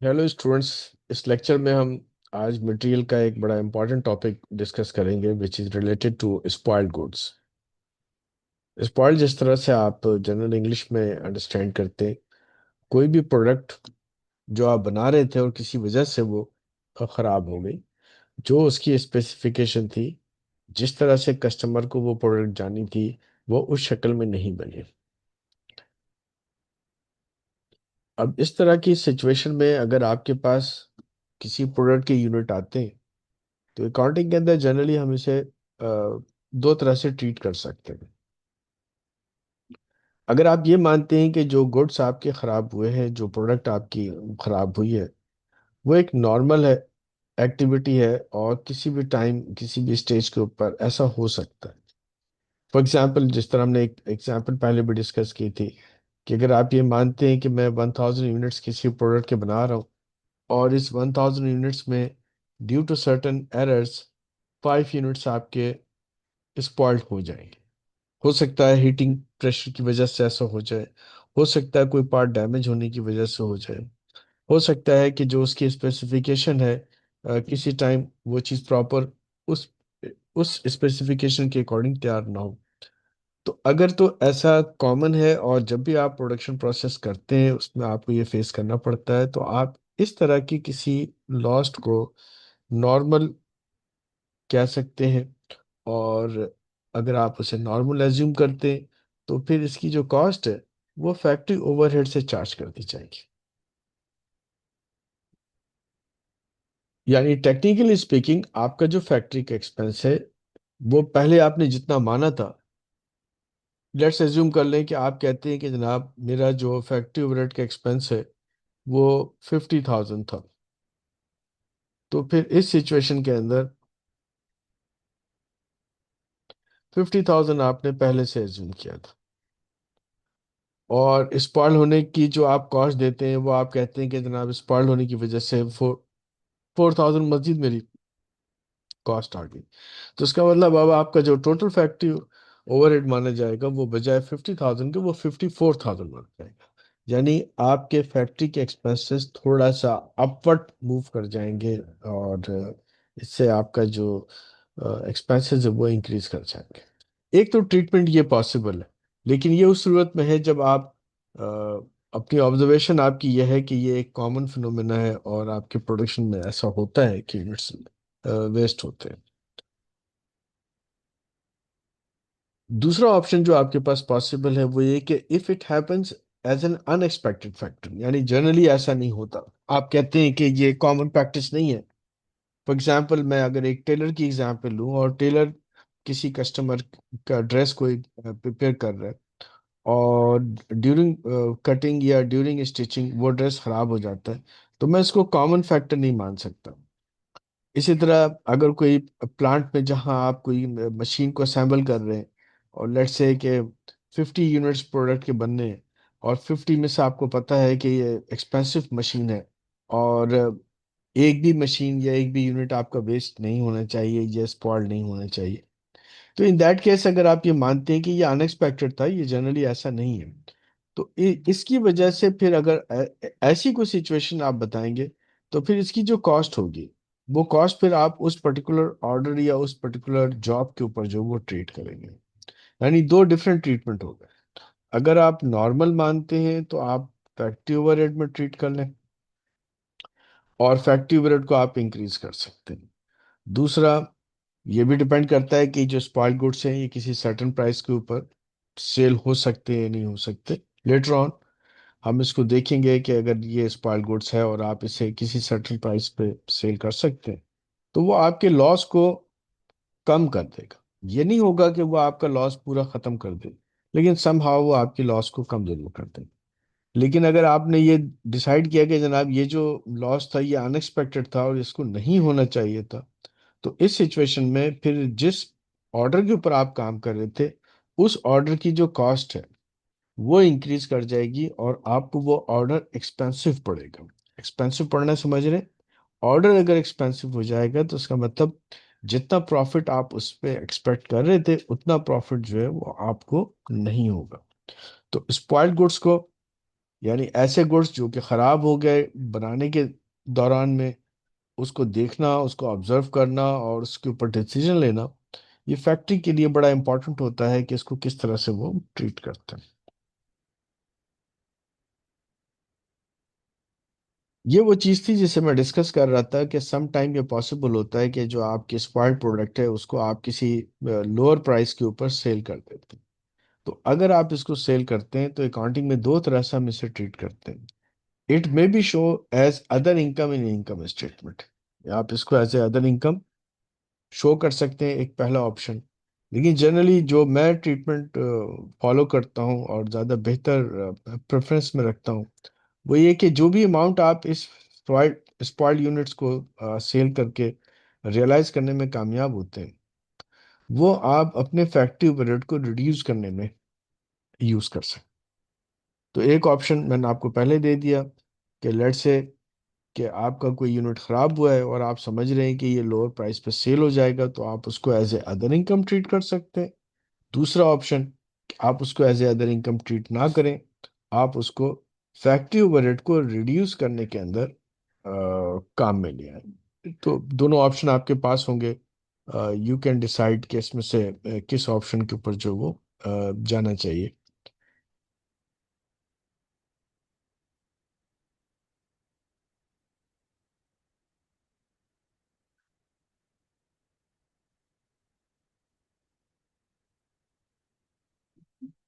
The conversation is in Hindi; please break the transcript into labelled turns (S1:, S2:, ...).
S1: Hello students. इस लेक्चर में हम आज मटेरियल का एक बड़ा इंपॉर्टेंट टॉपिक डिस्कस करेंगे which is related to spoiled goods. Spoiled जिस तरह से आप जनरल इंग्लिश में अंडरस्टैंड करते हैं, कोई भी प्रोडक्ट जो आप बना रहे थे और किसी वजह से वो ख़राब हो गई, जो उसकी स्पेसिफिकेशन थी, जिस तरह से कस्टमर को वो प्रोडक्ट जानी थी, वो उस शक्ल में नहीं बनी। अब इस तरह की सिचुएशन में अगर आपके पास किसी प्रोडक्ट के यूनिट आते हैं, तो अकाउंटिंग के अंदर जनरली हम इसे दो तरह से ट्रीट कर सकते हैं। अगर आप ये मानते हैं कि जो गुड्स आपके ख़राब हुए हैं, जो प्रोडक्ट आपकी ख़राब हुई है, वो एक नॉर्मल है, एक्टिविटी है, और किसी भी टाइम किसी भी स्टेज के ऊपर ऐसा हो सकता है। फॉर एग्जांपल, जिस तरह हमने एक एग्जांपल पहले भी डिस्कस की थी, कि अगर आप ये मानते हैं कि मैं 1000 यूनिट्स किसी प्रोडक्ट के बना रहा हूँ, और इस 1000 यूनिट्स में due to certain errors 5 units आपके स्पॉइल्ड हो जाएंगे। हो सकता है हीटिंग प्रेशर की वजह से ऐसा हो जाए, हो सकता है कोई पार्ट डैमेज होने की वजह से हो जाए, हो सकता है कि जो उसकी स्पेसिफिकेशन है, किसी टाइम वो चीज़ प्रॉपर उस उस स्पेसिफिकेशन के अकॉर्डिंग तैयार ना हो। तो अगर तो ऐसा कॉमन है, और जब भी आप प्रोडक्शन प्रोसेस करते हैं उसमें आपको ये फेस करना पड़ता है, तो आप इस तरह की किसी लॉस्ट को नॉर्मल कह सकते हैं। और अगर आप उसे नॉर्मल एज्यूम करते हैं, तो फिर इसकी जो कॉस्ट है वो फैक्ट्री ओवरहेड से चार्ज कर दी जाएगी। यानी टेक्निकली स्पीकिंग, आपका जो फैक्ट्री का एक्सपेंस है, वो पहले आपने जितना माना था, लेट्स एज्यूम कर लें कि आप कहते हैं कि जनाब मेरा जो फैक्ट्री ओवरहेड का एक्सपेंस है वो 50,000 था। तो फिर इस सिचुएशन के अंदर 50,000 आपने पहले से एज्यूम किया था, और स्पॉइल होने की जो आप कॉस्ट देते हैं वो आप कहते हैं कि जनाब स्पॉइल होने की वजह से 4,000 मजीद मेरी कॉस्ट आ गई। तो इसका मतलब अब आपका जो टोटल फैक्ट्री ओवरहेड माना जाएगा, वो बजाय 50,000 के वो 54,000 बन जाएगा। यानी आपके फैक्ट्री के एक्सपेंसेस थोड़ा सा अपवर्ड मूव कर जाएंगे, और इससे आपका जो एक्सपेंसेस है वो इंक्रीज कर जाएंगे। एक तो ट्रीटमेंट ये पॉसिबल है, लेकिन ये उस सूरत में है जब आप अ, अपनी ऑब्जर्वेशन आपकी यह है कि ये एक कॉमन फिनोमेना है, और आपके प्रोडक्शन में ऐसा होता है कि यूनिट्स वेस्ट होते हैं। दूसरा ऑप्शन जो आपके पास पॉसिबल है वो ये कि if it happens as an unexpected factor, यानी जनरली ऐसा नहीं होता, आप कहते हैं कि ये कॉमन प्रैक्टिस नहीं है। फॉर एग्जांपल, मैं अगर एक टेलर की एग्जांपल लूं, और टेलर किसी कस्टमर का ड्रेस को प्रिपेयर कर रहा है, और ड्यूरिंग कटिंग या ड्यूरिंग स्टिचिंग वो ड्रेस खराब हो जाता है, तो मैं इसको कॉमन फैक्टर नहीं मान सकता। इसी तरह अगर कोई प्लांट में जहां आप कोई मशीन को असेंबल कर रहे हैं, और लेट्स से कि 50 यूनिट्स प्रोडक्ट के बनने हैं, और 50 में से आपको पता है कि ये एक्सपेंसिव मशीन है, और एक भी मशीन या एक भी यूनिट आपका वेस्ट नहीं होना चाहिए या स्पॉइल नहीं होना चाहिए। तो इन दैट केस अगर आप ये मानते हैं कि ये अनएक्सपेक्टेड था, ये जनरली ऐसा नहीं है, तो इसकी वजह से फिर अगर ऐसी कोई सिचुएशन आप बताएंगे, तो फिर इसकी जो कॉस्ट होगी, वो कॉस्ट फिर आप उस पर्टिकुलर ऑर्डर या उस पर्टिकुलर जॉब के ऊपर जो वो ट्रीट करेंगे। यानी दो डिफरेंट ट्रीटमेंट हो गए। अगर आप नॉर्मल मानते हैं तो आप फैक्ट्री ओवरहेड में ट्रीट कर लें, और फैक्ट्री ओवरहेड को आप इंक्रीज कर सकते हैं। दूसरा, ये भी डिपेंड करता है कि जो स्पॉइल गुड्स हैं ये किसी सर्टेन प्राइस के ऊपर सेल हो सकते हैं या नहीं हो सकते। लेटर ऑन हम इसको देखेंगे कि अगर ये स्पॉइल गुड्स है और आप इसे किसी सर्टेन प्राइस पे सेल कर सकते हैं, तो वो आपके लॉस को कम कर देगा। ये नहीं होगा कि वो आपका लॉस पूरा खत्म कर दे, लेकिन समहाउ वो आपकी लॉस को कम जरूर कर देगा। लेकिन अगर आपने ये डिसाइड किया कि जनाब ये जो लॉस था ये अनएक्सपेक्टेड था और इसको नहीं होना चाहिए था, तो इस सिचुएशन में फिर जिस ऑर्डर के ऊपर आप काम कर रहे थे, उस ऑर्डर की जो कॉस्ट है वो इंक्रीज कर जाएगी, और आपको वो ऑर्डर एक्सपेंसिव पड़ेगा। एक्सपेंसिव पड़ना समझ रहे? ऑर्डर अगर एक्सपेंसिव हो जाएगा तो उसका मतलब जितना प्रॉफिट आप उस पे एक्सपेक्ट कर रहे थे, उतना प्रॉफिट जो है वो आपको नहीं होगा। तो स्पॉइल्ड गुड्स को यानी ऐसे गुड्स जो कि ख़राब हो गए बनाने के दौरान में, उसको देखना, उसको ऑब्जर्व करना और उसके ऊपर डिसीजन लेना, ये फैक्ट्री के लिए बड़ा इंपॉर्टेंट होता है कि इसको किस तरह से वो ट्रीट करते हैं। ये वो चीज़ थी जिसे मैं डिस्कस कर रहा था कि सम टाइम ये पॉसिबल होता है कि जो आपकी स्पॉइल्ड प्रोडक्ट है उसको आप किसी लोअर प्राइस के ऊपर सेल कर देते हैं। तो अगर आप इसको सेल करते हैं तो अकाउंटिंग में दो तरह से हम इसे ट्रीट करते हैं। It may be show as other income in income statement, आप इसको as a other income show कर सकते हैं, एक पहला ऑप्शन। लेकिन जनरली जो मैं ट्रीटमेंट फॉलो करता हूँ और ज़्यादा बेहतर प्रेफरेंस में रखता हूँ, वो ये कि जो भी अमाउंट आप इस स्पॉइल्ड यूनिट्स को सेल करके रियलाइज करने में कामयाब होते हैं, वो आप अपने फैक्ट्री ओवरहेड को रिड्यूस करने में यूज़ कर सकते हैं। तो एक ऑप्शन मैंने आपको पहले दे दिया कि लेट से कि आपका कोई यूनिट ख़राब हुआ है और आप समझ रहे हैं कि ये लोअर प्राइस पे सेल हो जाएगा, तो आप उसको as a other income treat कर सकते हैं। दूसरा ऑप्शन, आप उसको as a other income treat ना करें, आप उसको फैक्ट्री ओवरहेड को रिड्यूस करने के अंदर काम में ले आए। तो दोनों ऑप्शन आपके पास होंगे। यू कैन डिसाइड कि इसमें से किस ऑप्शन के ऊपर जो वो जाना चाहिए।